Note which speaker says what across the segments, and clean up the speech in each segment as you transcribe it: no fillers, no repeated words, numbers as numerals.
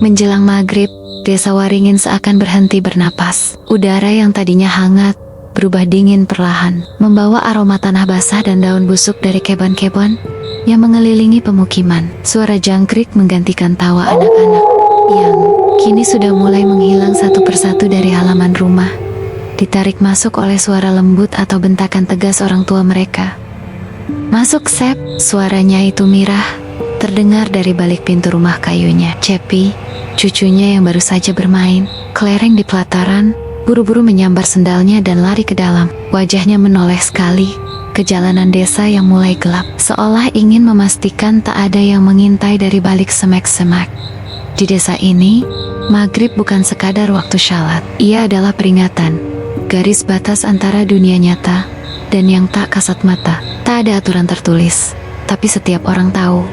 Speaker 1: Menjelang maghrib, desa Waringin seakan berhenti bernapas. Udara yang tadinya hangat berubah dingin perlahan, membawa aroma tanah basah dan daun busuk dari kebun-kebun yang mengelilingi pemukiman. Suara jangkrik menggantikan tawa anak-anak yang kini sudah mulai menghilang satu persatu dari halaman rumah, ditarik masuk oleh suara lembut atau bentakan tegas orang tua mereka. "Masuk, Sep!" Suaranya itu Mirah, terdengar dari balik pintu rumah kayunya. Cepi, cucunya yang baru saja bermain kelereng di pelataran, buru-buru menyambar sendalnya dan lari ke dalam. Wajahnya menoleh sekali ke jalanan desa yang mulai gelap, seolah ingin memastikan tak ada yang mengintai dari balik semak-semak. Di desa ini, maghrib bukan sekadar waktu syalat. Ia adalah peringatan, garis batas antara dunia nyata dan yang tak kasat mata. Tak ada aturan tertulis, tapi setiap orang tahu,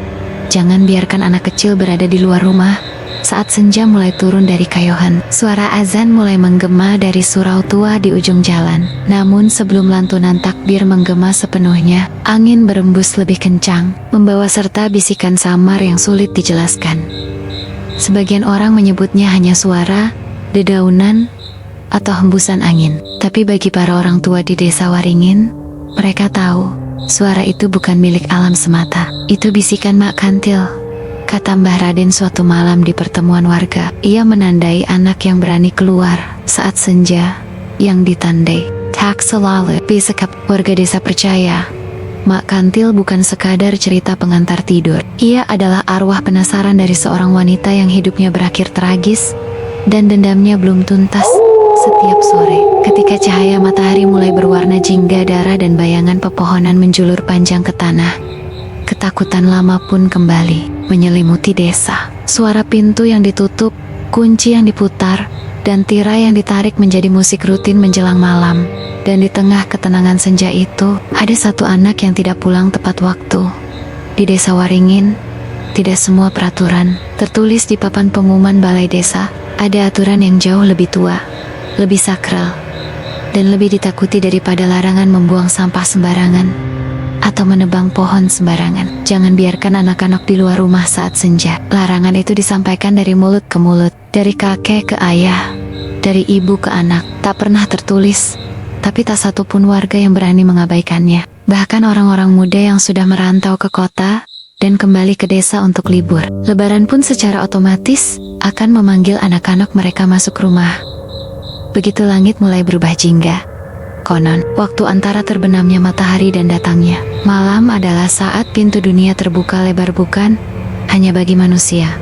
Speaker 1: jangan biarkan anak kecil berada di luar rumah. Saat senja mulai turun dari kayohan, suara azan mulai menggema dari surau tua di ujung jalan. Namun sebelum lantunan takbir menggema sepenuhnya, angin berembus lebih kencang, membawa serta bisikan samar yang sulit dijelaskan. Sebagian orang menyebutnya hanya suara, dedaunan, atau hembusan angin. Tapi bagi para orang tua di desa Waringin, mereka tahu, suara itu bukan milik alam semata. Itu bisikan Mak Kantil, kata Mbah Raden suatu malam di pertemuan warga. Ia menandai anak yang berani keluar saat senja, yang ditandai tak selalu bisekap. Warga desa percaya, Mak Kantil bukan sekadar cerita pengantar tidur. Ia adalah arwah penasaran dari seorang wanita yang hidupnya berakhir tragis dan dendamnya belum tuntas. Setiap sore, ketika cahaya matahari mulai berwarna jingga darah dan bayangan pepohonan menjulur panjang ke tanah, ketakutan lama pun kembali menyelimuti desa. Suara pintu yang ditutup, kunci yang diputar, dan tirai yang ditarik menjadi musik rutin menjelang malam. Dan di tengah ketenangan senja itu, ada satu anak yang tidak pulang tepat waktu. Di desa Waringin, tidak semua peraturan tertulis di papan pengumuman balai desa. Ada aturan yang jauh lebih tua, lebih sakral, dan lebih ditakuti daripada larangan membuang sampah sembarangan atau menebang pohon sembarangan. Jangan biarkan anak-anak di luar rumah saat senja. Larangan itu disampaikan dari mulut ke mulut, dari kakek ke ayah, dari ibu ke anak. Tak pernah tertulis, tapi tak satu pun warga yang berani mengabaikannya. Bahkan orang-orang muda yang sudah merantau ke kota dan kembali ke desa untuk libur Lebaran pun secara otomatis akan memanggil anak-anak mereka masuk rumah. Begitu langit mulai berubah jingga, konon, waktu antara terbenamnya matahari dan datangnya malam adalah saat pintu dunia terbuka lebar, bukan hanya bagi manusia,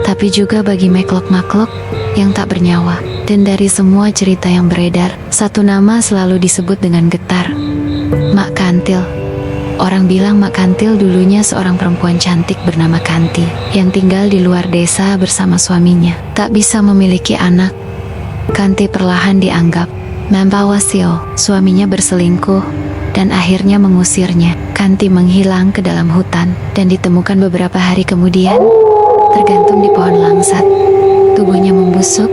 Speaker 1: tapi juga bagi makhluk-makhluk yang tak bernyawa. Dan dari semua cerita yang beredar, satu nama selalu disebut dengan getar, Mak Kantil. Orang bilang Mak Kantil dulunya seorang perempuan cantik bernama Kanti, yang tinggal di luar desa bersama suaminya. Tak bisa memiliki anak, Kanti perlahan dianggap Mampawasio. Suaminya berselingkuh dan akhirnya mengusirnya. Kanti menghilang ke dalam hutan dan ditemukan beberapa hari kemudian tergantung di pohon langsat. Tubuhnya membusuk,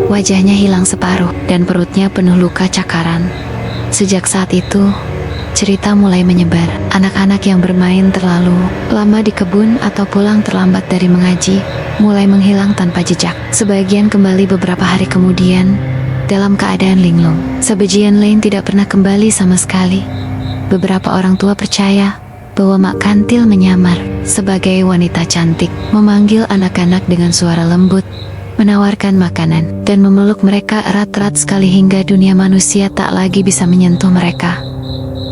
Speaker 1: wajahnya hilang separuh, dan perutnya penuh luka cakaran. Sejak saat itu, cerita mulai menyebar. Anak-anak yang bermain terlalu lama di kebun atau pulang terlambat dari mengaji mulai menghilang tanpa jejak. Sebagian kembali beberapa hari kemudian dalam keadaan linglung. Sebagian lain tidak pernah kembali sama sekali. Beberapa orang tua percaya bahwa Mak Kantil menyamar sebagai wanita cantik, memanggil anak-anak dengan suara lembut, menawarkan makanan, dan memeluk mereka erat-erat sekali hingga dunia manusia tak lagi bisa menyentuh mereka.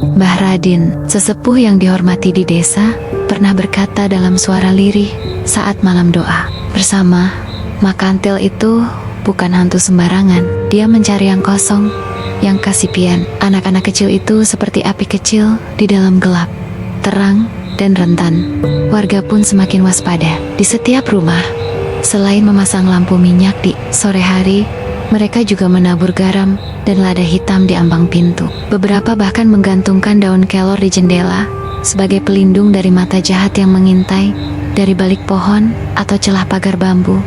Speaker 1: Mbah Raden, sesepuh yang dihormati di desa, pernah berkata dalam suara lirih saat malam doa, bersama Mak Kantil itu bukan hantu sembarangan. Dia mencari yang kosong, yang kasipian. Anak-anak kecil itu seperti api kecil di dalam gelap, terang dan rentan. Warga pun semakin waspada. Di setiap rumah, selain memasang lampu minyak di sore hari, mereka juga menabur garam dan lada hitam di ambang pintu. Beberapa bahkan menggantungkan daun kelor di jendela sebagai pelindung dari mata jahat yang mengintai dari balik pohon atau celah pagar bambu.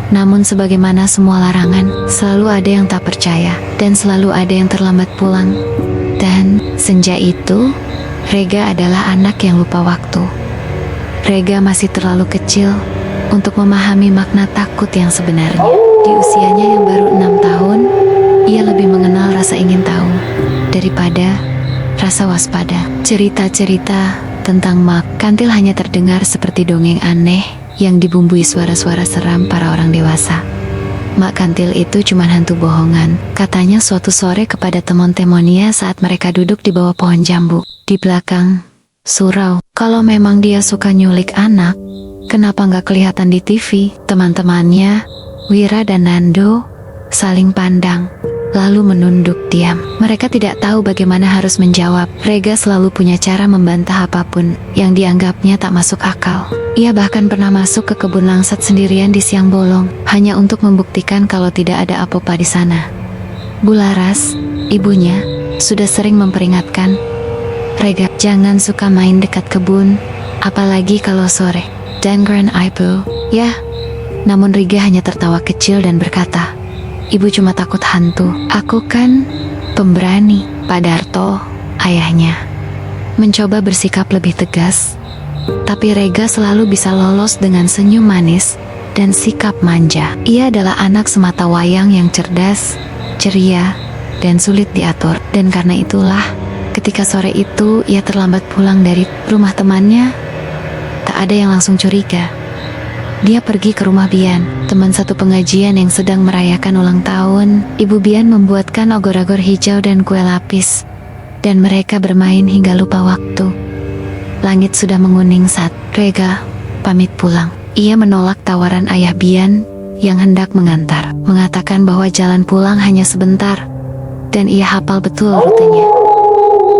Speaker 1: Namun sebagaimana semua larangan, selalu ada yang tak percaya dan selalu ada yang terlambat pulang. Dan senja itu, Rega adalah anak yang lupa waktu. Rega masih terlalu kecil untuk memahami makna takut yang sebenarnya. Di usianya yang baru 6 tahun, ia lebih mengenal rasa ingin tahu daripada rasa waspada. Cerita-cerita tentang Mak Kantil hanya terdengar seperti dongeng aneh yang dibumbui suara-suara seram para orang dewasa. Mak Kantil itu cuma hantu bohongan, katanya suatu sore kepada teman-temannya saat mereka duduk di bawah pohon jambu di belakang surau. Kalau memang dia suka nyulik anak, kenapa nggak kelihatan di TV? Teman-temannya, Wira dan Nando, saling pandang, lalu menunduk diam. Mereka tidak tahu bagaimana harus menjawab. Rega selalu punya cara membantah apapun yang dianggapnya tak masuk akal. Ia bahkan pernah masuk ke kebun langsat sendirian di siang bolong, hanya untuk membuktikan kalau tidak ada apa-apa di sana. Bularas, ibunya, sudah sering memperingatkan, Rega, jangan suka main dekat kebun, apalagi kalau sore. Dan Grand Ibu, ya. Namun Riga hanya tertawa kecil dan berkata, ibu cuma takut hantu. Aku kan pemberani. Pak Darto, ayahnya, mencoba bersikap lebih tegas, tapi Rega selalu bisa lolos dengan senyum manis dan sikap manja. Ia adalah anak semata wayang yang cerdas, ceria, dan sulit diatur. Dan karena itulah, ketika sore itu ia terlambat pulang dari rumah temannya, tak ada yang langsung curiga. Dia pergi ke rumah Bian, teman satu pengajian yang sedang merayakan ulang tahun. Ibu Bian membuatkan ogor-ogor hijau dan kue lapis, dan mereka bermain hingga lupa waktu. Langit sudah menguning saat Rega pamit pulang. Ia menolak tawaran ayah Bian yang hendak mengantar, mengatakan bahwa jalan pulang hanya sebentar, dan ia hafal betul rutenya.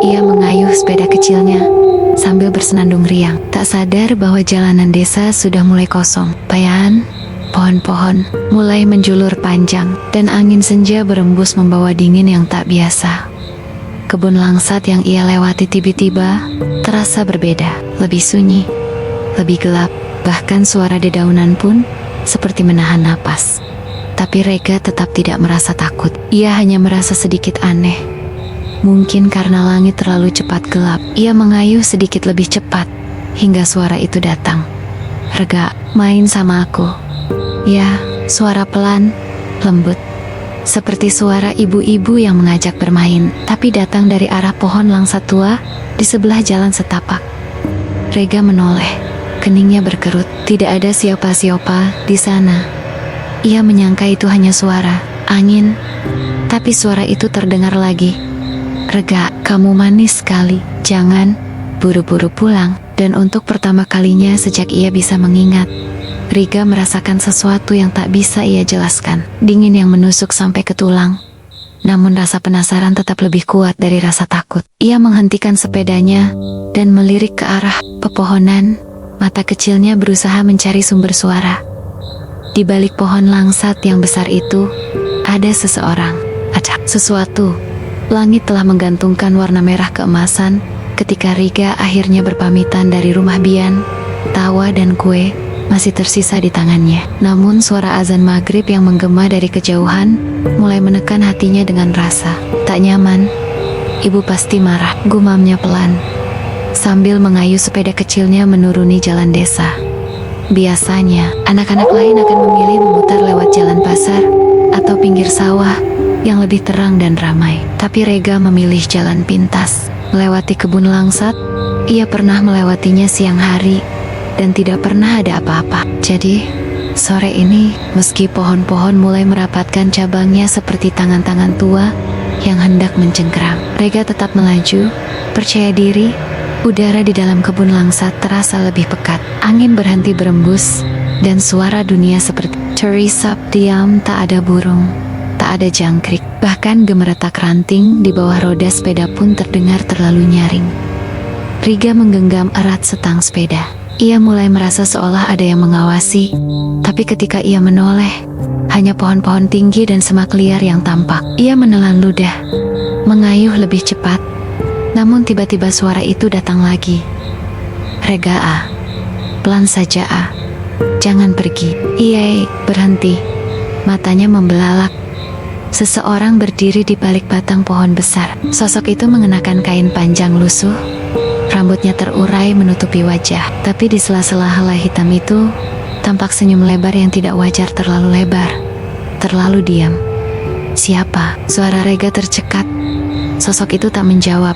Speaker 1: Ia mengayuh sepeda kecilnya sambil bersenandung riang, tak sadar bahwa jalanan desa sudah mulai kosong. Bayan, pohon-pohon mulai menjulur panjang, dan angin senja berembus membawa dingin yang tak biasa. Kebun langsat yang ia lewati tiba-tiba terasa berbeda, lebih sunyi, lebih gelap, bahkan suara dedaunan pun seperti menahan napas. Tapi Rega tetap tidak merasa takut. Ia hanya merasa sedikit aneh. Mungkin karena langit terlalu cepat gelap. Ia mengayuh sedikit lebih cepat hingga suara itu datang. Rega, main sama aku. Ya, suara pelan, lembut, seperti suara ibu-ibu yang mengajak bermain, tapi datang dari arah pohon langsat tua di sebelah jalan setapak. Rega menoleh, keningnya berkerut. Tidak ada siapa-siapa di sana. Ia menyangka itu hanya suara angin, tapi suara itu terdengar lagi. Rega, kamu manis sekali. Jangan buru-buru pulang. Dan untuk pertama kalinya sejak ia bisa mengingat, Rega merasakan sesuatu yang tak bisa ia jelaskan. Dingin yang menusuk sampai ke tulang. Namun rasa penasaran tetap lebih kuat dari rasa takut. Ia menghentikan sepedanya dan melirik ke arah pepohonan. Mata kecilnya berusaha mencari sumber suara. Di balik pohon langsat yang besar itu, ada seseorang. Ada sesuatu. Langit telah menggantungkan warna merah keemasan ketika Riga akhirnya berpamitan dari rumah Bian. Tawa dan kue masih tersisa di tangannya. Namun suara azan maghrib yang menggema dari kejauhan mulai menekan hatinya dengan rasa tak nyaman. Ibu pasti marah, gumamnya pelan, sambil mengayuh sepeda kecilnya menuruni jalan desa. Biasanya, anak-anak lain akan memilih memutar lewat jalan pasar atau pinggir sawah yang lebih terang dan ramai. Tapi Rega memilih jalan pintas, melewati kebun langsat. Ia pernah melewatinya siang hari, dan tidak pernah ada apa-apa. Jadi, sore ini, meski pohon-pohon mulai merapatkan cabangnya seperti tangan-tangan tua yang hendak mencengkeram, Rega tetap melaju, percaya diri. Udara di dalam kebun langsat terasa lebih pekat. Angin berhenti berembus, dan suara dunia seperti terisap diam. Tak ada burung, tak ada jangkrik, bahkan gemeretak ranting di bawah roda sepeda pun terdengar terlalu nyaring. Riga menggenggam erat setang sepeda. Ia mulai merasa seolah ada yang mengawasi, tapi ketika ia menoleh, hanya pohon-pohon tinggi dan semak liar yang tampak. Ia menelan ludah, mengayuh lebih cepat, namun tiba-tiba suara itu datang lagi. Rega, pelan saja, jangan pergi. Ia berhenti, matanya membelalak. Seseorang berdiri di balik batang pohon besar. Sosok itu mengenakan kain panjang lusuh, rambutnya terurai menutupi wajah, tapi di sela-sela helai hitam itu tampak senyum lebar yang tidak wajar, terlalu lebar, terlalu diam. Siapa? Suara Rega tercekat. Sosok itu tak menjawab,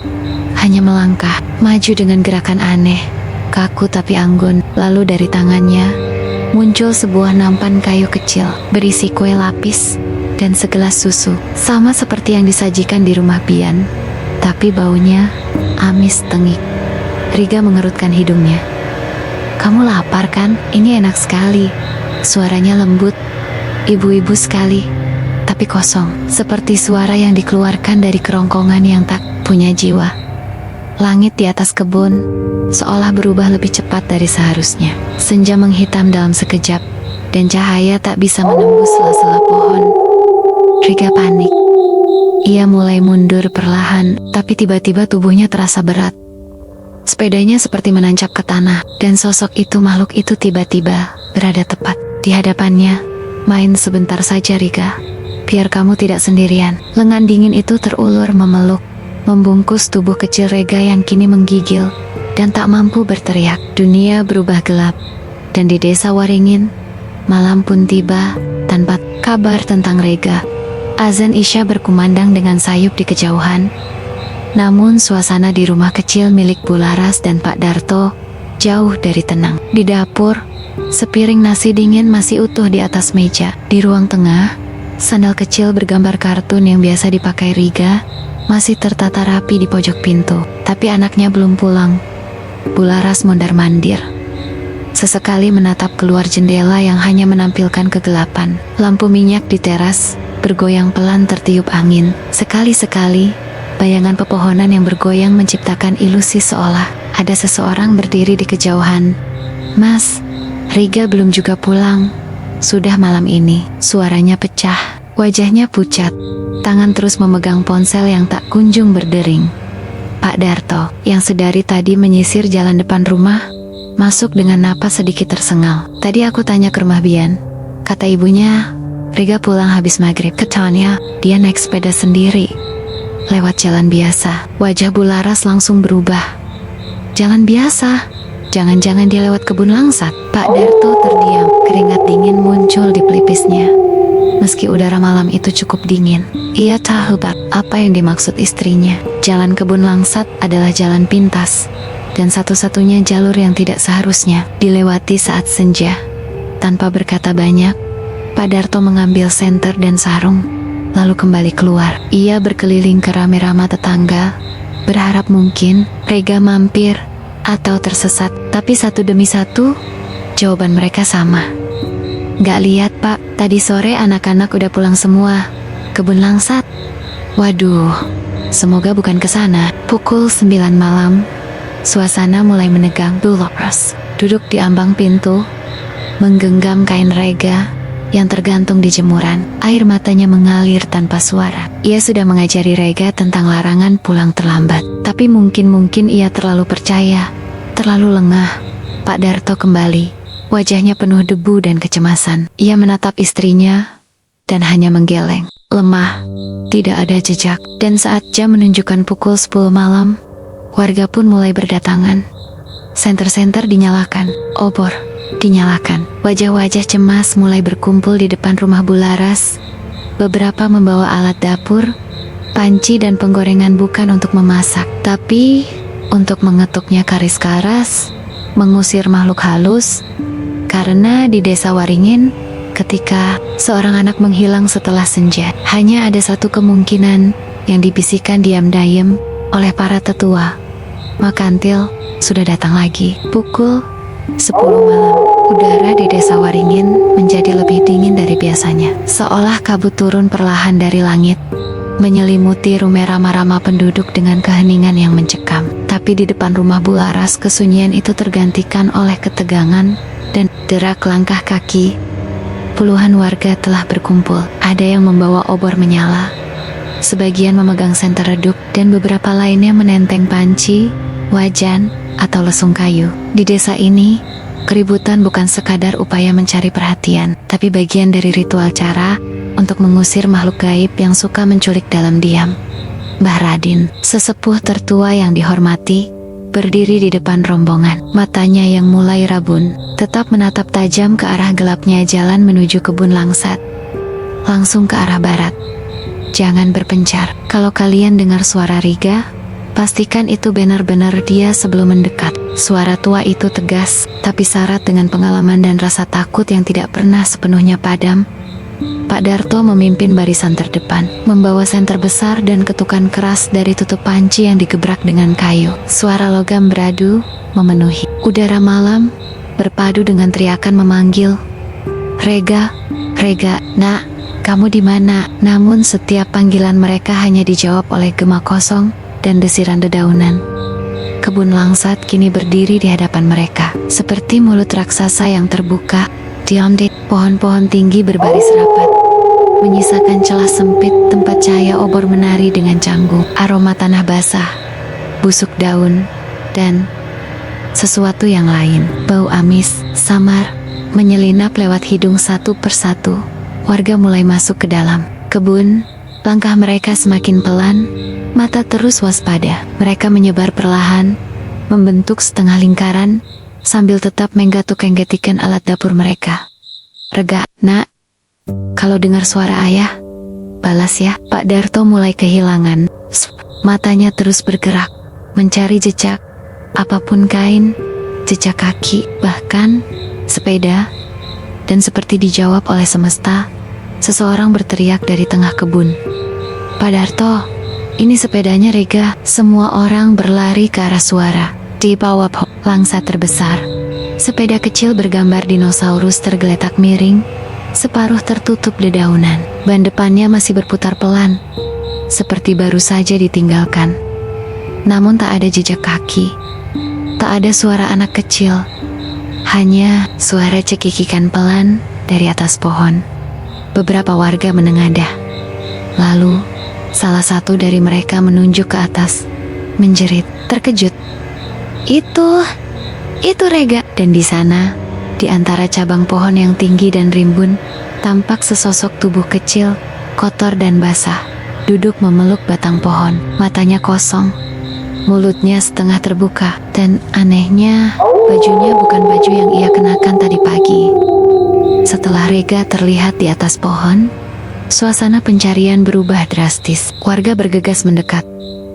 Speaker 1: hanya melangkah, maju dengan gerakan aneh, kaku tapi anggun. Lalu dari tangannya muncul sebuah nampan kayu kecil, berisi kue lapis dan segelas susu. Sama seperti yang disajikan di rumah Bian, tapi baunya amis tengik. Riga mengerutkan hidungnya. Kamu lapar kan? Ini enak sekali. Suaranya lembut, ibu-ibu sekali, tapi kosong, seperti suara yang dikeluarkan dari kerongkongan yang tak punya jiwa. Langit di atas kebun seolah berubah lebih cepat dari seharusnya. Senja menghitam dalam sekejap, dan cahaya tak bisa menembus sela-sela pohon. Riga panik. Ia mulai mundur perlahan, tapi tiba-tiba tubuhnya terasa berat. Sepedanya seperti menancap ke tanah, dan sosok itu, makhluk itu tiba-tiba berada tepat di hadapannya. Main sebentar saja, Riga. Biar kamu tidak sendirian. Lengan dingin itu terulur memeluk, membungkus tubuh kecil Rega yang kini menggigil dan tak mampu berteriak. Dunia berubah gelap, dan di desa Waringin, malam pun tiba tanpa kabar tentang Rega. Azan Isya berkumandang dengan sayup di kejauhan. Namun suasana di rumah kecil milik Bu Laras dan Pak Darto jauh dari tenang. Di dapur, sepiring nasi dingin masih utuh di atas meja. Di ruang tengah, sandal kecil bergambar kartun yang biasa dipakai Riga masih tertata rapi di pojok pintu. Tapi anaknya belum pulang. Bu Laras mondar-mandir, sesekali menatap keluar jendela yang hanya menampilkan kegelapan. Lampu minyak di teras bergoyang pelan tertiup angin. Sekali-sekali bayangan pepohonan yang bergoyang menciptakan ilusi seolah ada seseorang berdiri di kejauhan. Mas, Riga belum juga pulang. Sudah malam ini. Suaranya pecah, wajahnya pucat, tangan terus memegang ponsel yang tak kunjung berdering. Pak Darto, yang sedari tadi menyisir jalan depan rumah, masuk dengan napas sedikit tersengal. Tadi aku tanya ke rumah Bian, kata ibunya, Riga pulang habis maghrib. Katanya, dia naik sepeda sendiri, lewat jalan biasa. Wajah Bu Laras langsung berubah. Jalan biasa? Jangan-jangan dia lewat kebun langsat? Pak Darto terdiam, keringat dingin muncul di pelipisnya. Meski udara malam itu cukup dingin, ia tahu apa yang dimaksud istrinya. Jalan kebun langsat adalah jalan pintas, dan satu-satunya jalur yang tidak seharusnya dilewati saat senja. Tanpa berkata banyak, Pak Darto mengambil senter dan sarung, lalu kembali keluar. Ia berkeliling ke rame-rama tetangga, berharap mungkin Rega mampir atau tersesat. Tapi satu demi satu, jawaban mereka sama. Gak lihat Pak, tadi sore anak-anak udah pulang semua. Kebun langsat. Waduh, semoga bukan ke sana. Pukul 9 malam, suasana mulai menegang. Bu Laras duduk di ambang pintu, menggenggam kain Rega yang tergantung di jemuran. Air matanya mengalir tanpa suara. Ia sudah mengajari Rega tentang larangan pulang terlambat. Tapi mungkin ia terlalu percaya, terlalu lengah. Pak Darto kembali. Wajahnya penuh debu dan kecemasan. Ia menatap istrinya dan hanya menggeleng. Lemah, tidak ada jejak. Dan saat jam menunjukkan pukul 10 malam, warga pun mulai berdatangan. Senter-senter dinyalakan, obor dinyalakan. Wajah-wajah cemas mulai berkumpul di depan rumah Bu Laras. Beberapa membawa alat dapur, panci dan penggorengan, bukan untuk memasak, tapi untuk mengetuknya karis-karas, mengusir makhluk halus. Karena di desa Waringin, ketika seorang anak menghilang setelah senja, hanya ada satu kemungkinan yang dibisikkan diam-diam oleh para tetua. Makantil sudah datang lagi. Pukul 10 malam, udara di desa Waringin menjadi lebih dingin dari biasanya. Seolah kabut turun perlahan dari langit, menyelimuti rumah rama-rama penduduk dengan keheningan yang mencekam. Tapi di depan rumah Bu Laras, kesunyian itu tergantikan oleh ketegangan dan derak langkah kaki. Puluhan warga telah berkumpul. Ada yang membawa obor menyala, sebagian memegang senter redup, dan beberapa lainnya menenteng panci, wajan, atau lesung kayu. Di desa ini, keributan bukan sekadar upaya mencari perhatian, tapi bagian dari ritual cara untuk mengusir makhluk gaib yang suka menculik dalam diam. Mbah Radin, sesepuh tertua yang dihormati, berdiri di depan rombongan. Matanya yang mulai rabun tetap menatap tajam ke arah gelapnya jalan menuju kebun langsat. Langsung ke arah barat. Jangan berpencar. Kalau kalian dengar suara Riga, pastikan itu benar-benar dia sebelum mendekat. Suara tua itu tegas, tapi syarat dengan pengalaman dan rasa takut yang tidak pernah sepenuhnya padam. Pak Darto memimpin barisan terdepan, membawa senter besar dan ketukan keras dari tutup panci yang digebrak dengan kayu. Suara logam beradu memenuhi udara malam, berpadu dengan teriakan memanggil, "Rega, Rega, nak, kamu di mana?" Namun setiap panggilan mereka hanya dijawab oleh gema kosong dan desiran dedaunan. Kebun langsat kini berdiri di hadapan mereka, seperti mulut raksasa yang terbuka. Diam deh, pohon-pohon tinggi berbaris rapat, menyisakan celah sempit tempat cahaya obor menari dengan canggung. Aroma tanah basah, busuk daun, dan sesuatu yang lain. Bau amis, samar, menyelinap lewat hidung satu persatu. Warga mulai masuk ke dalam kebun. Langkah mereka semakin pelan, mata terus waspada. Mereka menyebar perlahan, membentuk setengah lingkaran, sambil tetap menggatuk-enggetikan alat dapur mereka. "Rega, nak, kalau dengar suara ayah, balas ya." Pak Darto mulai kehilangan. Matanya terus bergerak, mencari jejak, apapun kain, jejak kaki, bahkan sepeda. Dan seperti dijawab oleh semesta, seseorang berteriak dari tengah kebun, "Pak Darto, ini sepedanya Rega." Semua orang berlari ke arah suara. Di bawah langsat terbesar, sepeda kecil bergambar dinosaurus tergeletak miring, separuh tertutup dedaunan. Ban depannya masih berputar pelan, seperti baru saja ditinggalkan. Namun tak ada jejak kaki, tak ada suara anak kecil, hanya suara cekikikan pelan dari atas pohon. Beberapa warga menengadah. Lalu, salah satu dari mereka menunjuk ke atas, menjerit, terkejut. Itu Rega." Dan di sana, di antara cabang pohon yang tinggi dan rimbun, tampak sesosok tubuh kecil, kotor dan basah, duduk memeluk batang pohon. Matanya kosong, mulutnya setengah terbuka, dan anehnya, bajunya bukan baju yang ia kenakan tadi pagi. Setelah Rega terlihat di atas pohon, suasana pencarian berubah drastis. Warga bergegas mendekat,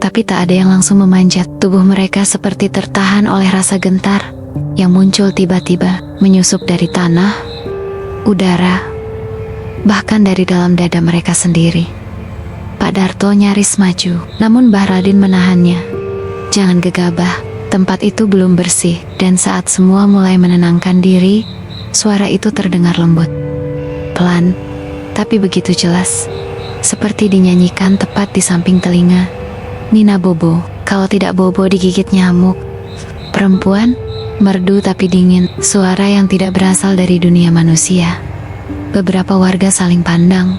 Speaker 1: tapi tak ada yang langsung memanjat. Tubuh mereka seperti tertahan oleh rasa gentar yang muncul tiba-tiba, menyusup dari tanah, udara, bahkan dari dalam dada mereka sendiri. Pak Darto nyaris maju, namun Mbah Radin menahannya. "Jangan gegabah, tempat itu belum bersih." Dan saat semua mulai menenangkan diri, suara itu terdengar lembut, pelan, tapi begitu jelas, seperti dinyanyikan tepat di samping telinga. "Nina Bobo, kalau tidak Bobo digigit nyamuk." Perempuan, merdu tapi dingin, suara yang tidak berasal dari dunia manusia. Beberapa warga saling pandang,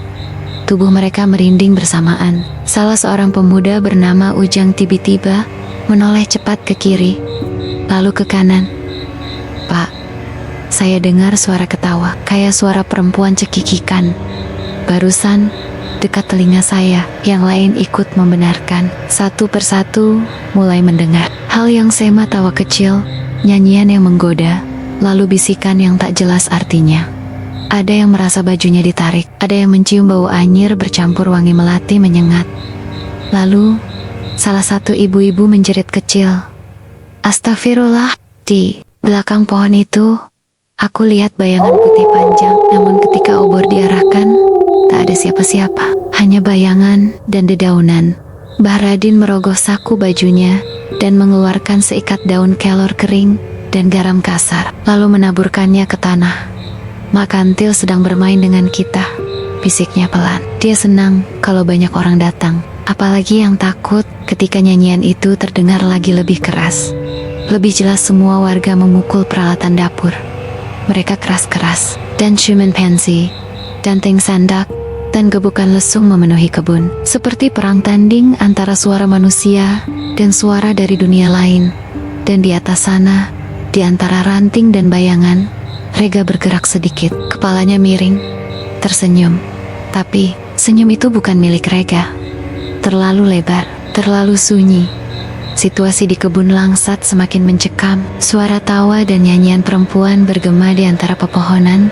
Speaker 1: tubuh mereka merinding bersamaan. Salah seorang pemuda bernama Ujang tiba-tiba menoleh cepat ke kiri, lalu ke kanan. "Pak, saya dengar suara ketawa, kayak suara perempuan cekikikan. Barusan, dekat telinga saya." Yang lain ikut membenarkan. Satu persatu mulai mendengar hal yang sema, tawa kecil, nyanyian yang menggoda, lalu bisikan yang tak jelas artinya. Ada yang merasa bajunya ditarik, ada yang mencium bau anyir bercampur wangi melati menyengat. Lalu, salah satu ibu-ibu menjerit kecil, "Astagfirullah." Di belakang pohon itu, aku lihat bayangan putih panjang, namun ketika obor diarahkan, tak ada siapa-siapa, hanya bayangan dan dedaunan. Mbah Radin merogoh saku bajunya dan mengeluarkan seikat daun kelor kering dan garam kasar, lalu menaburkannya ke tanah. "Mak Kantil sedang bermain dengan kita," bisiknya pelan. Dia senang kalau banyak orang datang, apalagi yang takut ketika nyanyian itu terdengar lagi lebih keras. Lebih jelas semua warga memukul peralatan dapur. Mereka keras-keras, dan cuman pensi, danteng sandak, dan gebukan lesung memenuhi kebun. Seperti perang tanding antara suara manusia dan suara dari dunia lain. Dan di atas sana, di antara ranting dan bayangan, Rega bergerak sedikit. Kepalanya miring, tersenyum. Tapi, senyum itu bukan milik Rega. Terlalu lebar, terlalu sunyi. situasi di kebun langsat semakin mencekam. Suara tawa dan nyanyian perempuan bergema di antara pepohonan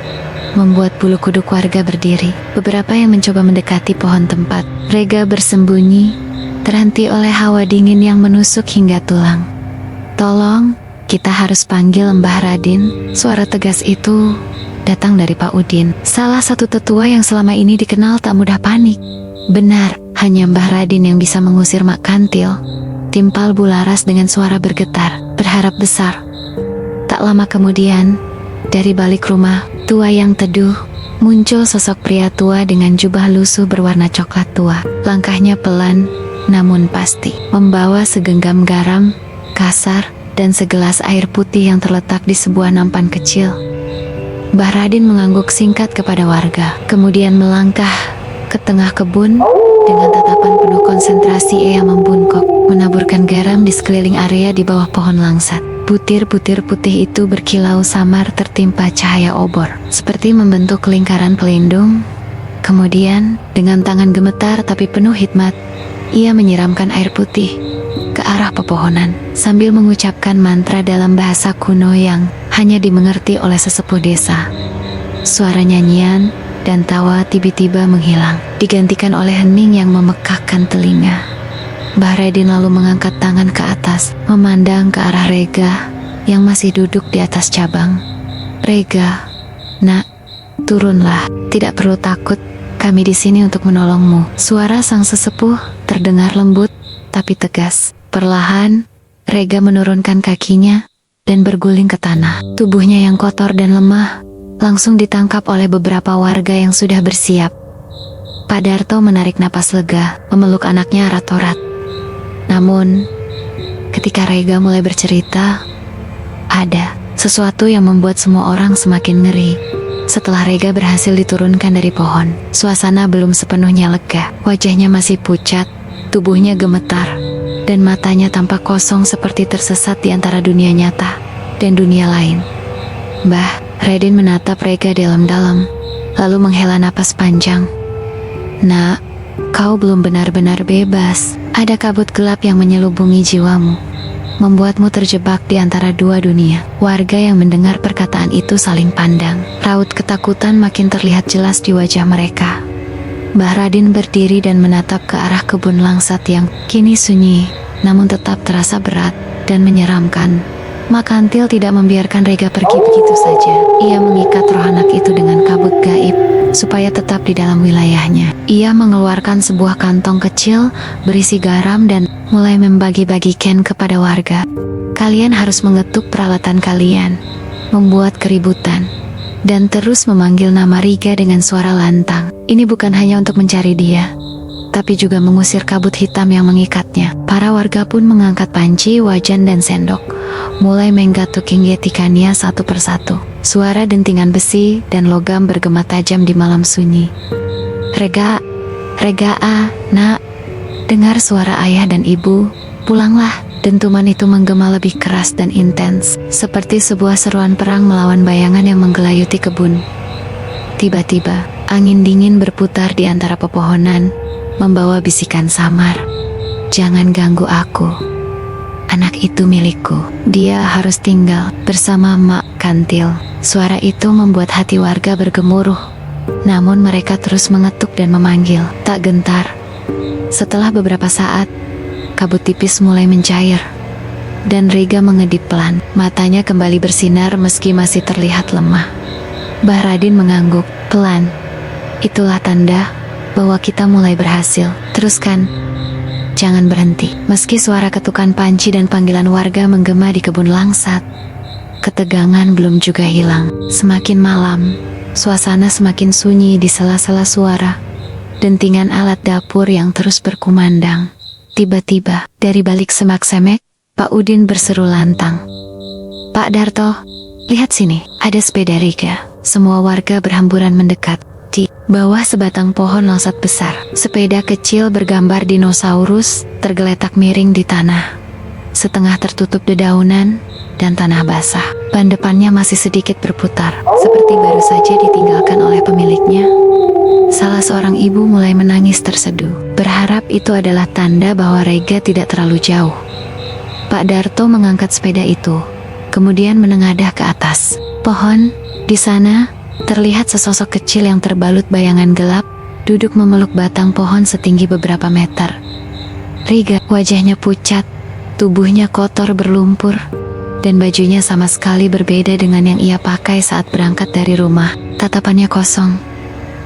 Speaker 1: membuat bulu kuduk warga berdiri. Beberapa yang mencoba mendekati pohon tempat Rega bersembunyi terhenti oleh hawa dingin yang menusuk hingga tulang. "Tolong, kita harus panggil Mbah Radin." Suara tegas itu datang dari Pak Udin, salah satu tetua yang selama ini dikenal tak mudah panik. Benar, hanya Mbah Radin yang bisa mengusir Mak Kantil. Timpal Bularas dengan suara bergetar, berharap besar. Tak lama kemudian, dari balik rumah tua yang teduh, muncul sosok pria tua dengan jubah lusuh berwarna coklat tua. Langkahnya pelan, namun pasti, membawa segenggam garam, kasar, dan segelas air putih yang terletak di sebuah nampan kecil. Mbah Radin mengangguk singkat kepada warga, kemudian melangkah ke tengah kebun. Dengan tatapan penuh konsentrasi ia membungkuk, menaburkan garam di sekeliling area di bawah pohon langsat. Butir-butir putih itu berkilau samar tertimpa cahaya obor, seperti membentuk lingkaran pelindung. Kemudian, dengan tangan gemetar tapi penuh hikmat, ia menyiramkan air putih ke arah pepohonan, sambil mengucapkan mantra dalam bahasa kuno yang hanya dimengerti oleh sesepuh desa. Suara nyanyian dan tawa tiba-tiba menghilang, digantikan oleh hening yang memekakkan telinga. Mbah Radin lalu mengangkat tangan ke atas, memandang ke arah Rega yang masih duduk di atas cabang. "Rega, nak, turunlah. Tidak perlu takut, kami di sini untuk menolongmu." Suara sang sesepuh terdengar lembut tapi tegas. Perlahan, Rega menurunkan kakinya dan berguling ke tanah. Tubuhnya yang kotor dan lemah langsung ditangkap oleh beberapa warga yang sudah bersiap. Pak Darto menarik napas lega, memeluk anaknya erat-erat. Namun, ketika Rega mulai bercerita, ada sesuatu yang membuat semua orang semakin ngeri. Setelah Rega berhasil diturunkan dari pohon, suasana belum sepenuhnya lega. Wajahnya masih pucat, tubuhnya gemetar, dan matanya tampak kosong seperti tersesat di antara dunia nyata dan dunia lain. Mbah Radin menatap Rega dalam-dalam, lalu menghela napas panjang. "Nak, kau belum benar-benar bebas. Ada kabut gelap yang menyelubungi jiwamu, membuatmu terjebak di antara dua dunia." Warga yang mendengar perkataan itu saling pandang. Raut ketakutan makin terlihat jelas di wajah mereka. Mbah Radin berdiri dan menatap ke arah kebun langsat yang kini sunyi, namun tetap terasa berat dan menyeramkan. Mak Kantil tidak membiarkan Rega pergi begitu saja. Ia mengikat roh anak itu dengan kabut gaib supaya tetap di dalam wilayahnya. Ia mengeluarkan sebuah kantong kecil berisi garam dan mulai membagi-bagikan kepada warga. "Kalian harus mengetuk peralatan kalian, membuat keributan, dan terus memanggil nama Rega dengan suara lantang. Ini bukan hanya untuk mencari dia, tapi juga mengusir kabut hitam yang mengikatnya." Para warga pun mengangkat panci, wajan, dan sendok, mulai menggatuk-inggetikannya satu persatu. Suara dentingan besi dan logam bergema tajam di malam sunyi. Rega, nak, dengar suara ayah dan ibu, pulanglah." Dentuman itu menggema lebih keras dan intens, seperti sebuah seruan perang melawan bayangan yang menggelayuti kebun. Tiba-tiba, angin dingin berputar di antara pepohonan, membawa bisikan samar. "Jangan ganggu aku. Anak itu milikku. Dia harus tinggal bersama Mak Kantil." Suara itu membuat hati warga bergemuruh. Namun mereka terus mengetuk dan memanggil, tak gentar. Setelah beberapa saat, kabut tipis mulai mencair, dan Rega mengedip pelan. Matanya kembali bersinar meski masih terlihat lemah. Mbah Radin mengangguk pelan. "Itulah tanda bahwa kita mulai berhasil. Teruskan. Jangan berhenti." Meski suara ketukan panci dan panggilan warga menggema di kebun langsat, ketegangan belum juga hilang. Semakin malam, suasana semakin sunyi di sela-sela suara dentingan alat dapur yang terus berkumandang. Tiba-tiba, dari balik semak-semek, Pak Udin berseru lantang, "Pak Darto, lihat sini, ada sepeda Rega." Semua warga berhamburan mendekat. Di bawah sebatang pohon langsat besar, sepeda kecil bergambar dinosaurus tergeletak miring di tanah, setengah tertutup dedaunan dan tanah basah. Ban depannya masih sedikit berputar, seperti baru saja ditinggalkan oleh pemiliknya. Salah seorang ibu mulai menangis terseduh, berharap itu adalah tanda bahwa Rega tidak terlalu jauh. Pak Darto mengangkat sepeda itu, kemudian menengadah ke atas pohon. Di sana, terlihat sesosok kecil yang terbalut bayangan gelap, duduk memeluk batang pohon setinggi beberapa meter. Riga, wajahnya pucat, tubuhnya kotor berlumpur, dan bajunya sama sekali berbeda dengan yang ia pakai saat berangkat dari rumah. Tatapannya kosong,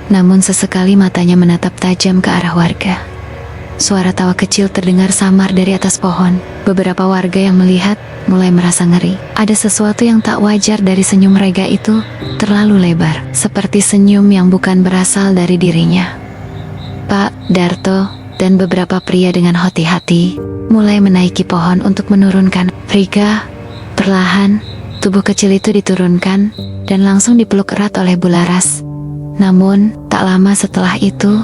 Speaker 1: namun sesekali matanya menatap tajam ke arah warga. Suara tawa kecil terdengar samar dari atas pohon. Beberapa warga yang melihat mulai merasa ngeri. Ada sesuatu yang tak wajar dari senyum Rega itu, terlalu lebar, seperti senyum yang bukan berasal dari dirinya. Pak Darto dan beberapa pria dengan hati-hati mulai menaiki pohon untuk menurunkan Rega. Perlahan, tubuh kecil itu diturunkan dan langsung dipeluk erat oleh Bularas. Namun, tak lama setelah itu,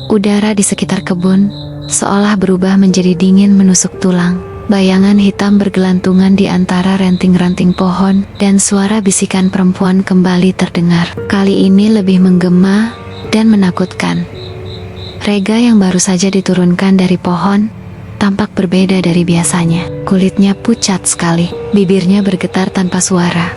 Speaker 1: udara di sekitar kebun seolah berubah menjadi dingin menusuk tulang. Bayangan hitam bergelantungan di antara ranting-ranting pohon, dan suara bisikan perempuan kembali terdengar. Kali ini lebih menggema dan menakutkan. Rega yang baru saja diturunkan dari pohon tampak berbeda dari biasanya. Kulitnya pucat sekali, bibirnya bergetar tanpa suara,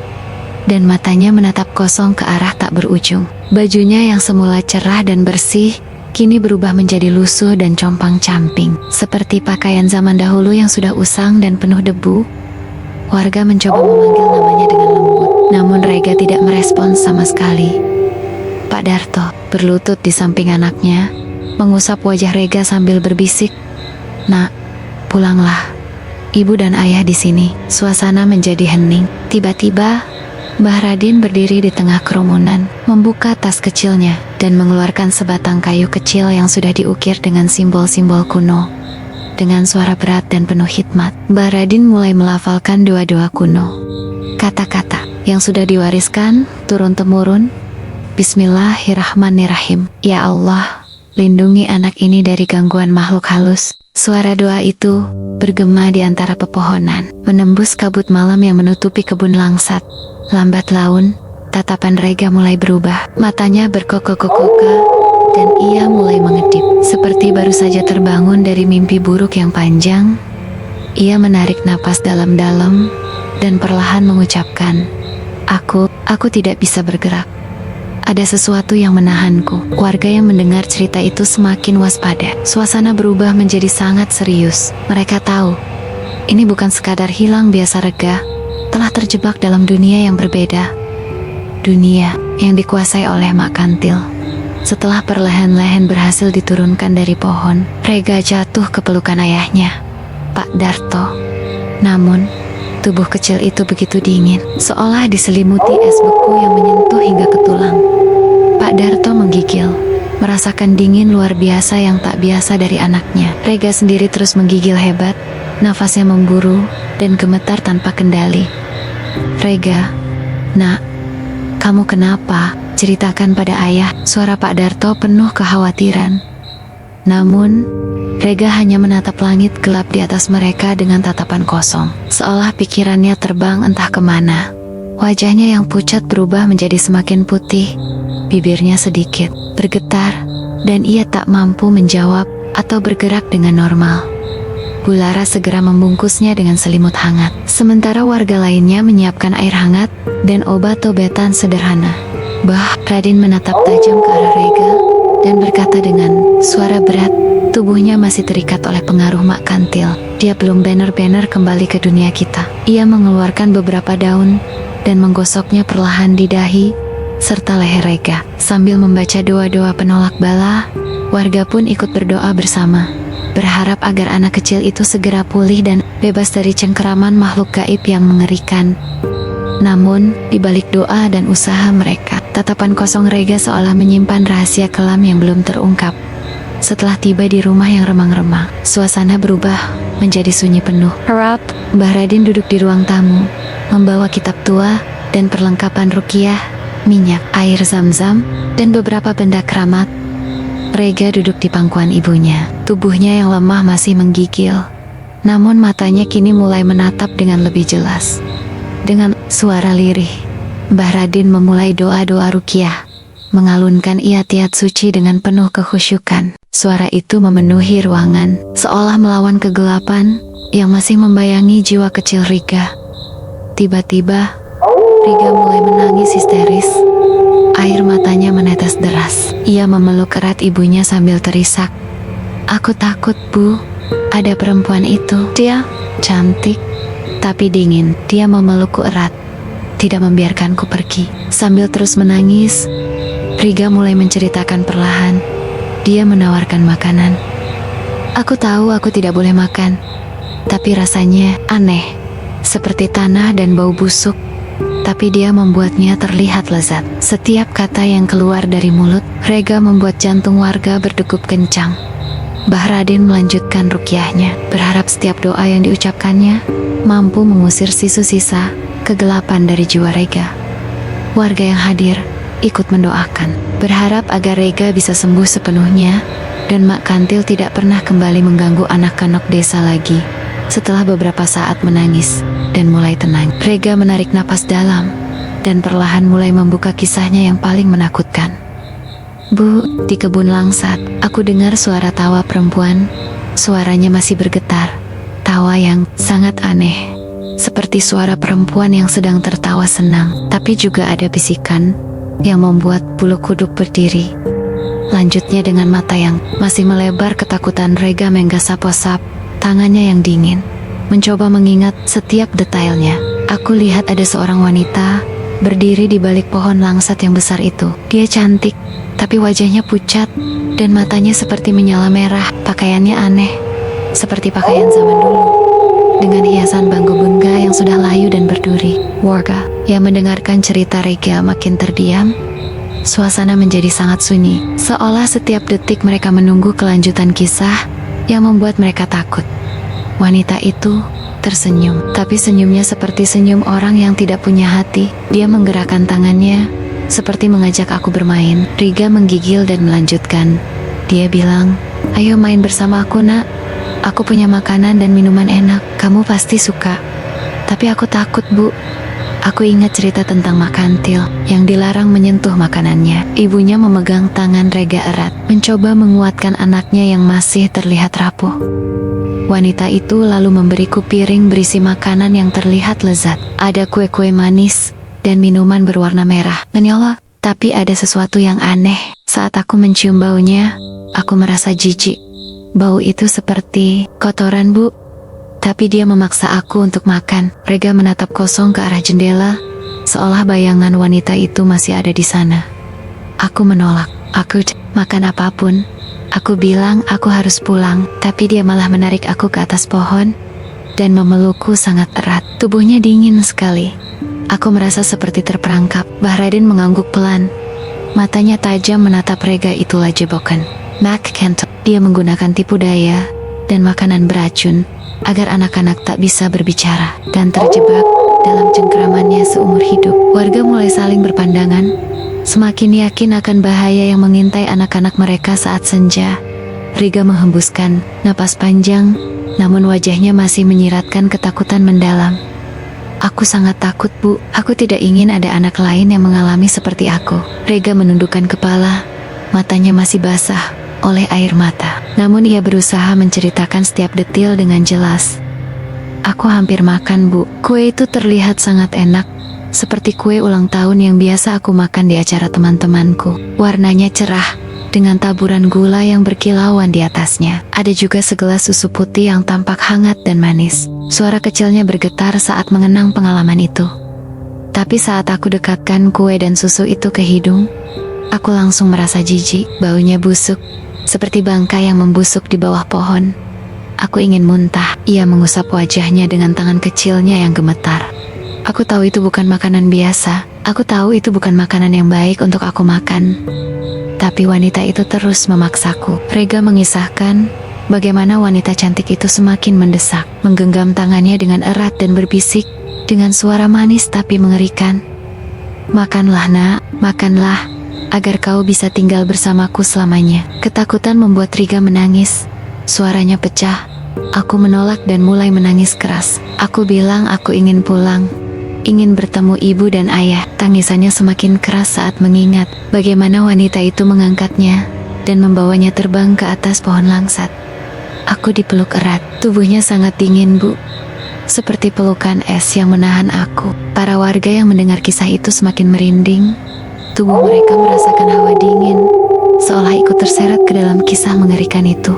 Speaker 1: dan matanya menatap kosong ke arah tak berujung. Bajunya yang semula cerah dan bersih kini berubah menjadi lusuh dan compang-camping, seperti pakaian zaman dahulu yang sudah usang dan penuh debu. Warga mencoba memanggil namanya dengan lembut, namun Rega tidak merespons sama sekali. Pak Darto berlutut di samping anaknya, mengusap wajah Rega sambil berbisik, "Nak, pulanglah. Ibu dan ayah di sini." Suasana menjadi hening. Tiba-tiba Mbah Radin berdiri di tengah kerumunan, membuka tas kecilnya, dan mengeluarkan sebatang kayu kecil yang sudah diukir dengan simbol-simbol kuno. Dengan suara berat dan penuh hikmat, Mbah Radin mulai melafalkan doa-doa kuno. Kata-kata yang sudah diwariskan turun-temurun. Bismillahirrahmanirrahim. Ya Allah, lindungi anak ini dari gangguan makhluk halus. Suara doa itu bergema di antara pepohonan, menembus kabut malam yang menutupi kebun langsat. Lambat laun, tatapan Rega mulai berubah. Matanya berkokok-kokoka, dan ia mulai mengedip, seperti baru saja terbangun dari mimpi buruk yang panjang. Ia menarik napas dalam-dalam, dan perlahan mengucapkan, Aku tidak bisa bergerak. Ada sesuatu yang menahanku." Warga yang mendengar cerita itu semakin waspada. Suasana berubah menjadi sangat serius. Mereka tahu, ini bukan sekadar hilang biasa. Rega telah terjebak dalam dunia yang berbeda. Dunia yang dikuasai oleh Mak Kantil. Setelah perlahan-lahan berhasil diturunkan dari pohon, Rega jatuh ke pelukan ayahnya, Pak Darto. Namun, tubuh kecil itu begitu dingin, seolah diselimuti es beku yang menyentuh hingga ke tulang. Pak Darto menggigil, merasakan dingin luar biasa yang tak biasa dari anaknya. Rega sendiri terus menggigil hebat, nafasnya memburu dan gemetar tanpa kendali. "Rega, nak, kamu kenapa? Ceritakan pada ayah." Suara Pak Darto penuh kekhawatiran. Namun, Rega hanya menatap langit gelap di atas mereka dengan tatapan kosong, seolah pikirannya terbang entah kemana. Wajahnya yang pucat berubah menjadi semakin putih, bibirnya sedikit bergetar, dan ia tak mampu menjawab atau bergerak dengan normal. Bularas segera membungkusnya dengan selimut hangat, sementara warga lainnya menyiapkan air hangat dan obat-obatan sederhana. Mbah Radin menatap tajam ke arah Rega dan berkata dengan suara berat, tubuhnya masih terikat oleh pengaruh Mak Kantil. Dia belum benar-benar kembali ke dunia kita. Ia mengeluarkan beberapa daun dan menggosoknya perlahan di dahi serta leher Rega. Sambil membaca doa-doa penolak bala, warga pun ikut berdoa bersama, berharap agar anak kecil itu segera pulih dan bebas dari cengkeraman makhluk gaib yang mengerikan. Namun, di balik doa dan usaha mereka, tatapan kosong Rega seolah menyimpan rahasia kelam yang belum terungkap. Setelah tiba di rumah yang remang-remang, suasana berubah menjadi sunyi penuh. Harap, Mbah Radin duduk di ruang tamu, membawa kitab tua dan perlengkapan ruqyah, minyak, air zam-zam, dan beberapa benda keramat. Rega duduk di pangkuan ibunya. Tubuhnya yang lemah masih menggigil, namun matanya kini mulai menatap dengan lebih jelas. Dengan suara lirih, Mbah Radin memulai doa-doa ruqyah, mengalunkan iyat-iyat suci dengan penuh kekhusyukan. Suara itu memenuhi ruangan, seolah melawan kegelapan yang masih membayangi jiwa kecil Riga. Tiba-tiba, Riga mulai menangis histeris. Air matanya menetes deras. Ia memeluk erat ibunya sambil terisak. "Aku takut, Bu. Ada perempuan itu. Dia cantik, tapi dingin." Dia memelukku erat, tidak membiarkanku pergi. Sambil terus menangis, Riga mulai menceritakan perlahan. Dia menawarkan makanan. Aku tahu aku tidak boleh makan, tapi rasanya aneh, seperti tanah dan bau busuk. Tapi dia membuatnya terlihat lezat. Setiap kata yang keluar dari mulut Riga membuat jantung warga berdegup kencang. Mbah Raden melanjutkan rukyahnya, berharap setiap doa yang diucapkannya mampu mengusir sisa-sisa kegelapan dari jiwa Riga. Warga yang hadir ikut mendoakan, berharap agar Riga bisa sembuh sepenuhnya dan Mak Kantil tidak pernah kembali mengganggu anak-anak desa lagi. Setelah beberapa saat menangis dan mulai tenang, Riga menarik napas dalam dan perlahan mulai membuka kisahnya yang paling menakutkan. "Bu, di kebun langsat, aku dengar suara tawa perempuan. Suaranya masih bergetar, tawa yang sangat aneh, seperti suara perempuan yang sedang tertawa senang. Tapi juga ada bisikan yang membuat bulu kuduk berdiri." Lanjutnya dengan mata yang masih melebar ketakutan, Riga menggasap-gasap tangannya yang dingin, mencoba mengingat setiap detailnya. "Aku lihat ada seorang wanita berdiri di balik pohon langsat yang besar itu. Dia cantik, tapi wajahnya pucat dan matanya seperti menyala merah. Pakaiannya aneh, seperti pakaian zaman dulu, dengan hiasan bangku bunga yang sudah layu dan berduri." Warga yang mendengarkan cerita Riga makin terdiam. Suasana menjadi sangat sunyi, seolah setiap detik mereka menunggu kelanjutan kisah yang membuat mereka takut. Wanita itu tersenyum, tapi senyumnya seperti senyum orang yang tidak punya hati. Dia menggerakkan tangannya seperti mengajak aku bermain. Riga menggigil dan melanjutkan. Dia bilang, "Ayo main bersama aku, Nak. Aku punya makanan dan minuman enak. Kamu pasti suka." Tapi aku takut, Bu. Aku ingat cerita tentang Mak Kantil yang dilarang menyentuh makanannya. Ibunya memegang tangan Riga erat, mencoba menguatkan anaknya yang masih terlihat rapuh. Wanita itu lalu memberiku piring berisi makanan yang terlihat lezat. Ada kue-kue manis dan minuman berwarna merah. Menyola, tapi ada sesuatu yang aneh. Saat aku mencium baunya, aku merasa jijik. Bau itu seperti kotoran, Bu. Tapi dia memaksa aku untuk makan. Riga menatap kosong ke arah jendela, seolah bayangan wanita itu masih ada di sana. Aku menolak. "Aku makan apapun." Aku bilang aku harus pulang, tapi dia malah menarik aku ke atas pohon dan memelukku sangat erat. Tubuhnya dingin sekali. Aku merasa seperti terperangkap. Mbah Raden mengangguk pelan. Matanya tajam menatap Riga itulah jebakan Mak Kantil. Dia menggunakan tipu daya dan makanan beracun agar anak-anak tak bisa berbicara dan terjebak dalam cengkeramannya seumur hidup. Warga mulai saling berpandangan, semakin yakin akan bahaya yang mengintai anak-anak mereka saat senja. Riga menghembuskan napas panjang, namun wajahnya masih menyiratkan ketakutan mendalam. "Aku sangat takut, Bu. Aku tidak ingin ada anak lain yang mengalami seperti aku." Riga menundukkan kepala, matanya masih basah oleh air mata. Namun ia berusaha menceritakan setiap detil dengan jelas. "Aku hampir makan, Bu. Kue itu terlihat sangat enak, seperti kue ulang tahun yang biasa aku makan di acara teman-temanku. Warnanya cerah, dengan taburan gula yang berkilauan di atasnya. Ada juga segelas susu putih yang tampak hangat dan manis." Suara kecilnya bergetar saat mengenang pengalaman itu. Tapi saat aku dekatkan kue dan susu itu ke hidung, aku langsung merasa jijik. Baunya busuk, seperti bangkai yang membusuk di bawah pohon. Aku ingin muntah. Ia mengusap wajahnya dengan tangan kecilnya yang gemetar. "Aku tahu itu bukan makanan biasa. Aku tahu itu bukan makanan yang baik untuk aku makan. Tapi wanita itu terus memaksaku." Riga mengisahkan bagaimana wanita cantik itu semakin mendesak, menggenggam tangannya dengan erat dan berbisik dengan suara manis tapi mengerikan. "Makanlah, Nak, makanlah, agar kau bisa tinggal bersamaku selamanya." Ketakutan membuat Riga menangis. Suaranya pecah. Aku menolak dan mulai menangis keras. Aku bilang aku ingin pulang, ingin bertemu ibu dan ayah. Tangisannya semakin keras saat mengingat bagaimana wanita itu mengangkatnya dan membawanya terbang ke atas pohon langsat. Aku dipeluk erat. Tubuhnya sangat dingin, Bu. Seperti pelukan es yang menahan aku. Para warga yang mendengar kisah itu semakin merinding. Tubuh mereka merasakan hawa dingin, seolah ikut terseret ke dalam kisah mengerikan itu.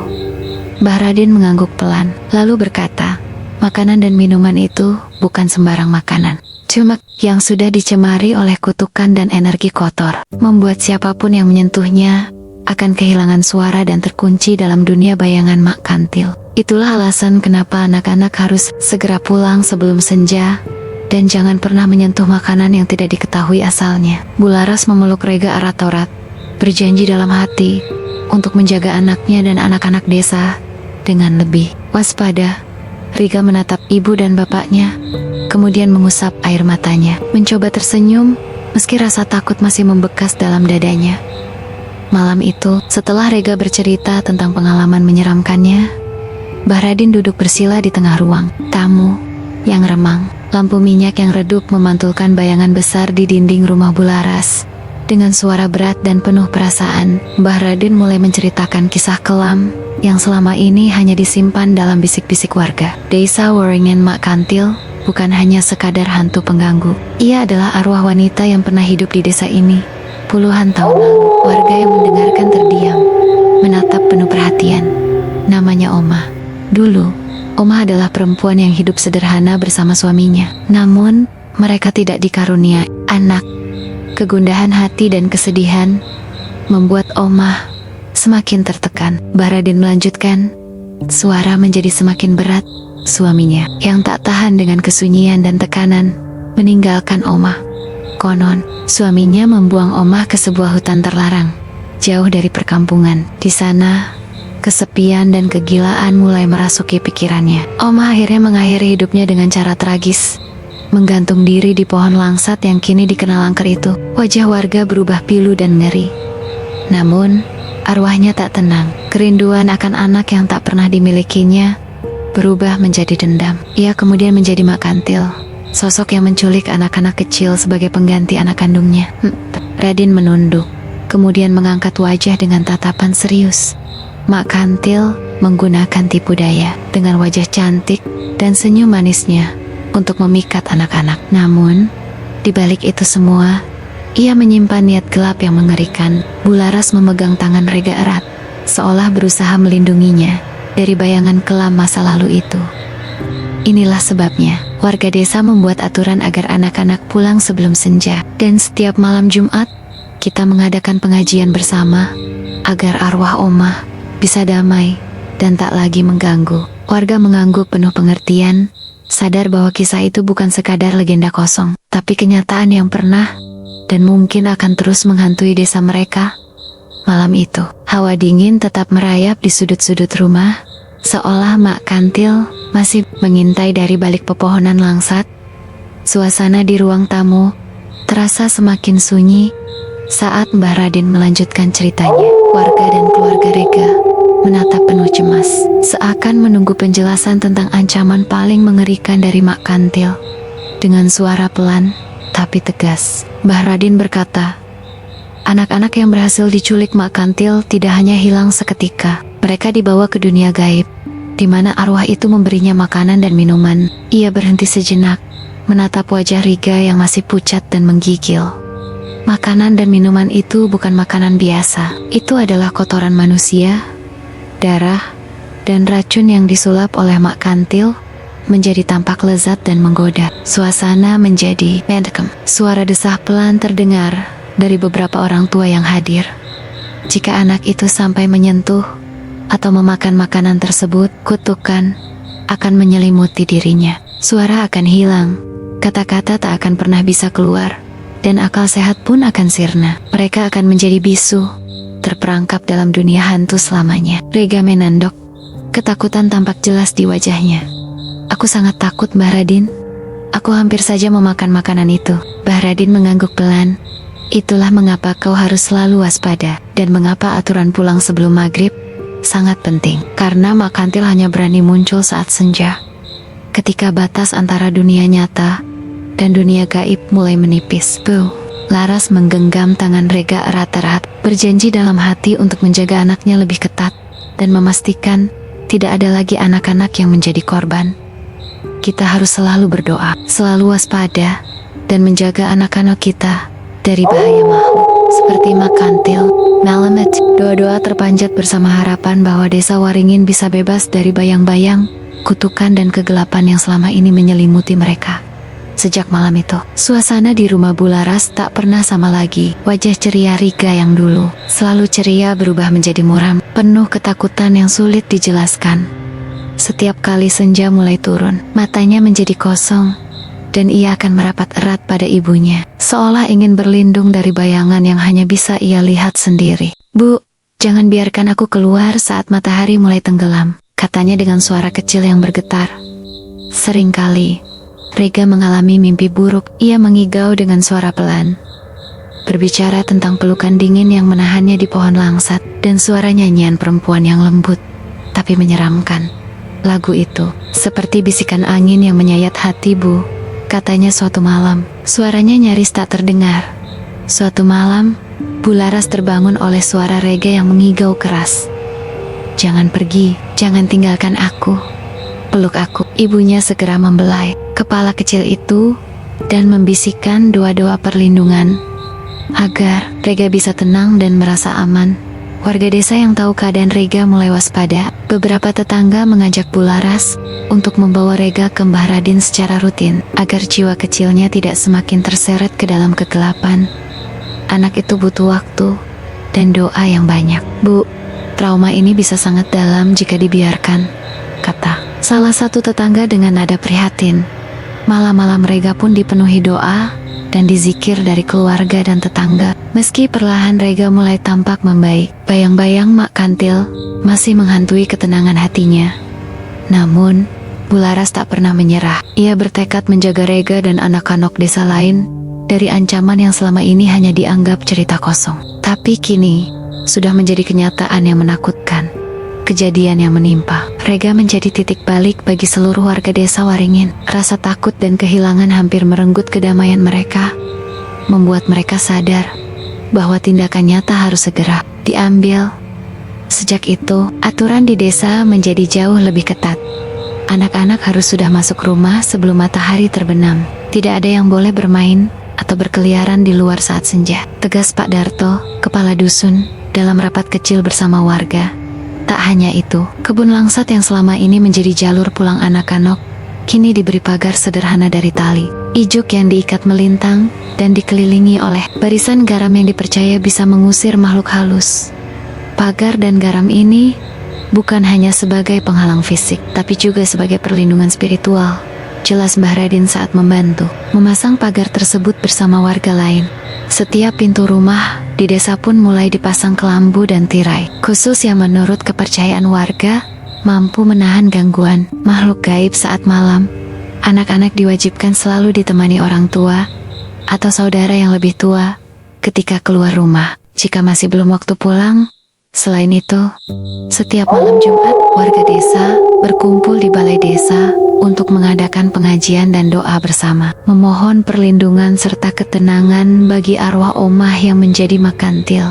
Speaker 1: Mbah Raden mengangguk pelan, lalu berkata, makanan dan minuman itu bukan sembarang makanan. Cuma yang sudah dicemari oleh kutukan dan energi kotor, membuat siapapun yang menyentuhnya akan kehilangan suara dan terkunci dalam dunia bayangan Mak Kantil. Itulah alasan kenapa anak-anak harus segera pulang sebelum senja, dan jangan pernah menyentuh makanan yang tidak diketahui asalnya. Bularas memeluk Rega erat-erat, berjanji dalam hati untuk menjaga anaknya dan anak-anak desa dengan lebih waspada. Riga menatap ibu dan bapaknya, kemudian mengusap air matanya, mencoba tersenyum meski rasa takut masih membekas dalam dadanya. Malam itu, setelah Rega bercerita tentang pengalaman menyeramkannya, Mbah Raden duduk bersila di tengah ruang tamu yang remang. Lampu minyak yang redup memantulkan bayangan besar di dinding rumah Bularas. Dengan suara berat dan penuh perasaan, Mbah Raden mulai menceritakan kisah kelam yang selama ini hanya disimpan dalam bisik-bisik warga. Desa Waringin Mak Kantil bukan hanya sekadar hantu pengganggu. Ia adalah arwah wanita yang pernah hidup di desa ini puluhan tahun lalu. Warga yang mendengarkan terdiam, menatap penuh perhatian. Namanya Oma. Dulu, Oma adalah perempuan yang hidup sederhana bersama suaminya. Namun, mereka tidak dikarunia anak. Kegundahan hati dan kesedihan membuat Oma semakin tertekan. Mbah Raden melanjutkan, suara menjadi semakin berat. Suaminya yang tak tahan dengan kesunyian dan tekanan meninggalkan Oma. Konon, suaminya membuang Oma ke sebuah hutan terlarang, jauh dari perkampungan. Di sana, kesepian dan kegilaan mulai merasuki pikirannya. Oma akhirnya mengakhiri hidupnya dengan cara tragis, menggantung diri di pohon langsat yang kini dikenal angker itu. Wajah warga berubah pilu dan ngeri. Namun, arwahnya tak tenang. Kerinduan akan anak yang tak pernah dimilikinya berubah menjadi dendam. Ia kemudian menjadi Mak Kantil, sosok yang menculik anak-anak kecil sebagai pengganti anak kandungnya. Raden menunduk, kemudian mengangkat wajah dengan tatapan serius. Mak Kantil menggunakan tipu daya dengan wajah cantik dan senyum manisnya untuk memikat anak-anak. Namun, di balik itu semua, ia menyimpan niat gelap yang mengerikan. Bularas memegang tangan Rega erat, seolah berusaha melindunginya dari bayangan kelam masa lalu itu. Inilah sebabnya warga desa membuat aturan agar anak-anak pulang sebelum senja, dan setiap malam Jumat kita mengadakan pengajian bersama agar arwah Oma bisa damai dan tak lagi mengganggu. Warga mengangguk penuh pengertian, sadar bahwa kisah itu bukan sekadar legenda kosong, tapi kenyataan yang pernah dan mungkin akan terus menghantui desa mereka. Malam itu, hawa dingin tetap merayap di sudut-sudut rumah, seolah Mak Kantil masih mengintai dari balik pepohonan langsat. Suasana di ruang tamu terasa semakin sunyi saat Mbah Raden melanjutkan ceritanya. Warga dan keluarga Rega menatap penuh cemas, seakan menunggu penjelasan tentang ancaman paling mengerikan dari Mak Kantil. Dengan suara pelan tapi tegas, Mbah Raden berkata, anak-anak yang berhasil diculik Mak Kantil tidak hanya hilang seketika. Mereka dibawa ke dunia gaib, di mana arwah itu memberinya makanan dan minuman. Ia berhenti sejenak, menatap wajah Riga yang masih pucat dan menggigil. Makanan dan minuman itu bukan makanan biasa. Itu adalah kotoran manusia, darah, dan racun yang disulap oleh Mak Kantil menjadi tampak lezat dan menggoda. Suasana menjadi mendem. Suara desah pelan terdengar dari beberapa orang tua yang hadir. Jika anak itu sampai menyentuh atau memakan makanan tersebut, kutukan akan menyelimuti dirinya. Suara akan hilang, kata-kata tak akan pernah bisa keluar, dan akal sehat pun akan sirna. Mereka akan menjadi bisu, terperangkap dalam dunia hantu selamanya. Rega menandok, ketakutan tampak jelas di wajahnya. Aku sangat takut, Mbah Raden. Aku hampir saja memakan makanan itu. Mbah Raden mengangguk pelan. Itulah mengapa kau harus selalu waspada, dan mengapa aturan pulang sebelum maghrib sangat penting. Karena Mak Kantil hanya berani muncul saat senja, ketika batas antara dunia nyata dan dunia gaib mulai menipis. Bu, Laras menggenggam tangan Rega erat-erat, berjanji dalam hati untuk menjaga anaknya lebih ketat dan memastikan tidak ada lagi anak-anak yang menjadi korban. Kita harus selalu berdoa, selalu waspada, dan menjaga anak-anak kita dari bahaya makhluk seperti Mak Kantil, Malamet. Doa-doa terpanjat bersama harapan bahwa desa Waringin bisa bebas dari bayang-bayang, kutukan dan kegelapan yang selama ini menyelimuti mereka. Sejak malam itu, suasana di rumah Bularas tak pernah sama lagi. Wajah ceria Riga yang dulu selalu ceria berubah menjadi muram, penuh ketakutan yang sulit dijelaskan. Setiap kali senja mulai turun, matanya menjadi kosong, dan ia akan merapat erat pada ibunya, seolah ingin berlindung dari bayangan yang hanya bisa ia lihat sendiri. "Bu, jangan biarkan aku keluar saat matahari mulai tenggelam," katanya dengan suara kecil yang bergetar. Seringkali Riga mengalami mimpi buruk. Ia mengigau dengan suara pelan, berbicara tentang pelukan dingin yang menahannya di pohon langsat, dan suara nyanyian perempuan yang lembut tapi menyeramkan. "Lagu itu seperti bisikan angin yang menyayat hati, Bu," katanya suatu malam. Suaranya nyaris tak terdengar. Suatu malam, Bularas terbangun oleh suara Riga yang mengigau keras. "Jangan pergi, jangan tinggalkan aku. Peluk aku." Ibunya segera membelai kepala kecil itu dan membisikkan doa-doa perlindungan agar Riga bisa tenang dan merasa aman. Warga desa yang tahu keadaan Riga mulai waspada. Beberapa tetangga mengajak Bularas untuk membawa Riga ke Mbah Radin secara rutin agar jiwa kecilnya tidak semakin terseret ke dalam kegelapan. Anak itu butuh waktu dan doa yang banyak. "Bu, trauma ini bisa sangat dalam jika dibiarkan," kata salah satu tetangga dengan nada prihatin. Malam-malam Riga pun dipenuhi doa dan dizikir dari keluarga dan tetangga. Meski perlahan Riga mulai tampak membaik, bayang-bayang Mak Kantil masih menghantui ketenangan hatinya. Namun, Bularas tak pernah menyerah. Ia bertekad menjaga Riga dan anak-anak desa lain dari ancaman yang selama ini hanya dianggap cerita kosong. Tapi kini, sudah menjadi kenyataan yang menakutkan. Kejadian yang menimpa Riga menjadi titik balik bagi seluruh warga desa Waringin. Rasa takut dan kehilangan hampir merenggut kedamaian mereka, membuat mereka sadar bahwa tindakan nyata harus segera diambil. Sejak itu, aturan di desa menjadi jauh lebih ketat. Anak-anak harus sudah masuk rumah sebelum matahari terbenam. Tidak ada yang boleh bermain atau berkeliaran di luar saat senja, tegas Pak Darto, kepala dusun, dalam rapat kecil bersama warga. Tak hanya itu, kebun langsat yang selama ini menjadi jalur pulang anak-anak, kini diberi pagar sederhana dari tali ijuk yang diikat melintang dan dikelilingi oleh barisan garam yang dipercaya bisa mengusir makhluk halus. Pagar dan garam ini bukan hanya sebagai penghalang fisik, tapi juga sebagai perlindungan spiritual. Jelas Mbah Radin saat membantu memasang pagar tersebut bersama warga lain. Setiap pintu rumah di desa pun mulai dipasang kelambu dan tirai khusus yang menurut kepercayaan warga mampu menahan gangguan makhluk gaib saat malam. Anak-anak diwajibkan selalu ditemani orang tua atau saudara yang lebih tua ketika keluar rumah jika masih belum waktu pulang. Selain itu, setiap malam Jumat, warga desa berkumpul di balai desa untuk mengadakan pengajian dan doa bersama, memohon perlindungan serta ketenangan bagi arwah omah yang menjadi Mak Kantil.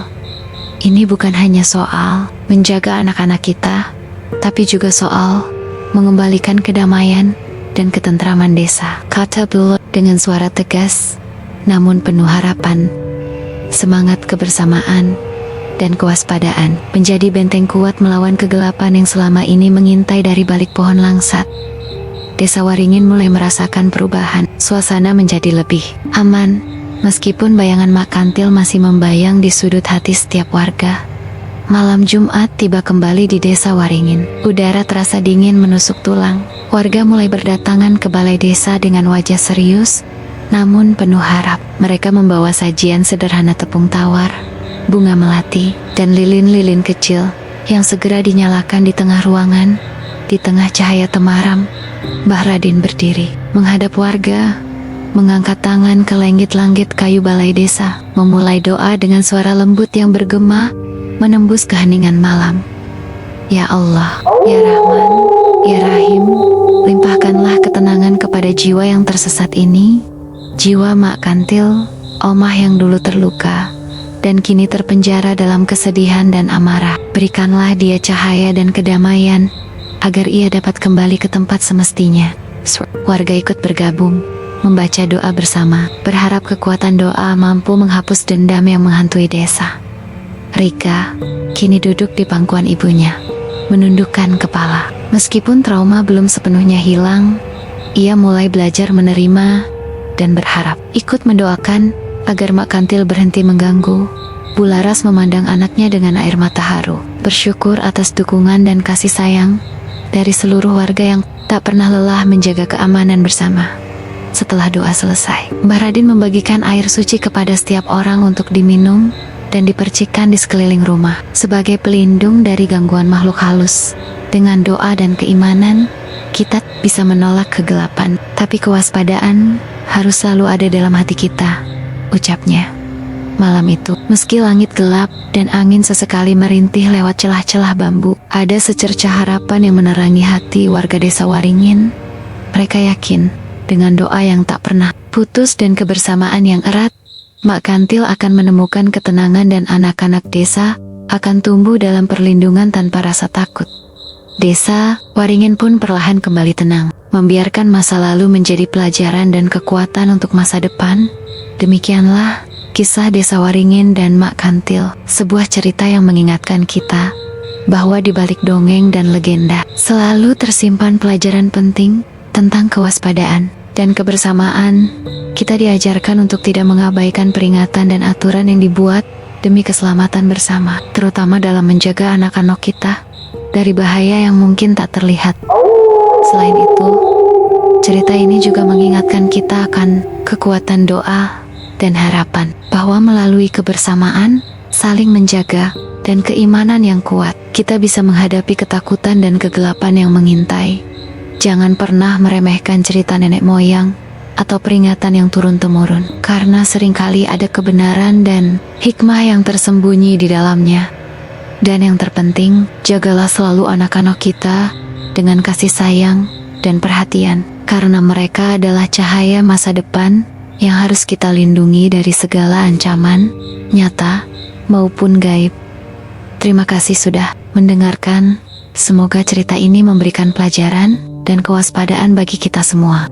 Speaker 1: Ini bukan hanya soal menjaga anak-anak kita, tapi juga soal mengembalikan kedamaian dan ketentraman desa, kata Bulut dengan suara tegas namun penuh harapan. Semangat kebersamaan dan kewaspadaan menjadi benteng kuat melawan kegelapan yang selama ini mengintai dari balik pohon langsat. Desa Waringin mulai merasakan perubahan. Suasana menjadi lebih aman, meskipun bayangan Mak Kantil masih membayang di sudut hati setiap warga. Malam Jumat tiba kembali di desa Waringin. Udara terasa dingin menusuk tulang. Warga mulai berdatangan ke balai desa dengan wajah serius, namun penuh harap. Mereka membawa sajian sederhana tepung tawar, bunga melati, dan lilin-lilin kecil yang segera dinyalakan di tengah ruangan. Di tengah cahaya temaram, Mbah Radin berdiri menghadap warga, mengangkat tangan ke langit-langit kayu balai desa, memulai doa dengan suara lembut yang bergema menembus keheningan malam. Ya Allah, Ya Rahman, Ya Rahim, limpahkanlah ketenangan kepada jiwa yang tersesat ini, jiwa Mak Kantil, omah yang dulu terluka dan kini terpenjara dalam kesedihan dan amarah. Berikanlah dia cahaya dan kedamaian agar ia dapat kembali ke tempat semestinya. Warga ikut bergabung, membaca doa bersama, berharap kekuatan doa mampu menghapus dendam yang menghantui desa. Rika kini duduk di pangkuan ibunya, menundukkan kepala. Meskipun trauma belum sepenuhnya hilang, ia mulai belajar menerima dan berharap. Ikut mendoakan agar Mak Kantil berhenti mengganggu. Bu Laras memandang anaknya dengan air mata haru, bersyukur atas dukungan dan kasih sayang dari seluruh warga yang tak pernah lelah menjaga keamanan bersama. Setelah doa selesai, Mbah Radin membagikan air suci kepada setiap orang untuk diminum dan dipercikan di sekeliling rumah sebagai pelindung dari gangguan makhluk halus. Dengan doa dan keimanan, kita bisa menolak kegelapan, tapi kewaspadaan harus selalu ada dalam hati kita, ucapnya. Malam itu, meski langit gelap dan angin sesekali merintih lewat celah-celah bambu, ada secercah harapan yang menerangi hati warga desa Waringin. Mereka yakin, dengan doa yang tak pernah putus dan kebersamaan yang erat, Mak Kantil akan menemukan ketenangan dan anak-anak desa akan tumbuh dalam perlindungan tanpa rasa takut. Desa Waringin pun perlahan kembali tenang, membiarkan masa lalu menjadi pelajaran dan kekuatan untuk masa depan. Demikianlah kisah Desa Waringin dan Mak Kantil, sebuah cerita yang mengingatkan kita bahwa di balik dongeng dan legenda selalu tersimpan pelajaran penting tentang kewaspadaan dan kebersamaan. Kita diajarkan untuk tidak mengabaikan peringatan dan aturan yang dibuat demi keselamatan bersama, terutama dalam menjaga anak-anak kita dari bahaya yang mungkin tak terlihat. Selain itu, cerita ini juga mengingatkan kita akan kekuatan doa dan harapan, bahwa melalui kebersamaan, saling menjaga, dan keimanan yang kuat, kita bisa menghadapi ketakutan dan kegelapan yang mengintai. Jangan pernah meremehkan cerita nenek moyang atau peringatan yang turun-temurun, karena seringkali ada kebenaran dan hikmah yang tersembunyi di dalamnya. Dan yang terpenting, jagalah selalu anak-anak kita dengan kasih sayang dan perhatian, karena mereka adalah cahaya masa depan yang harus kita lindungi dari segala ancaman, nyata maupun gaib. Terima kasih sudah mendengarkan. Semoga cerita ini memberikan pelajaran dan kewaspadaan bagi kita semua.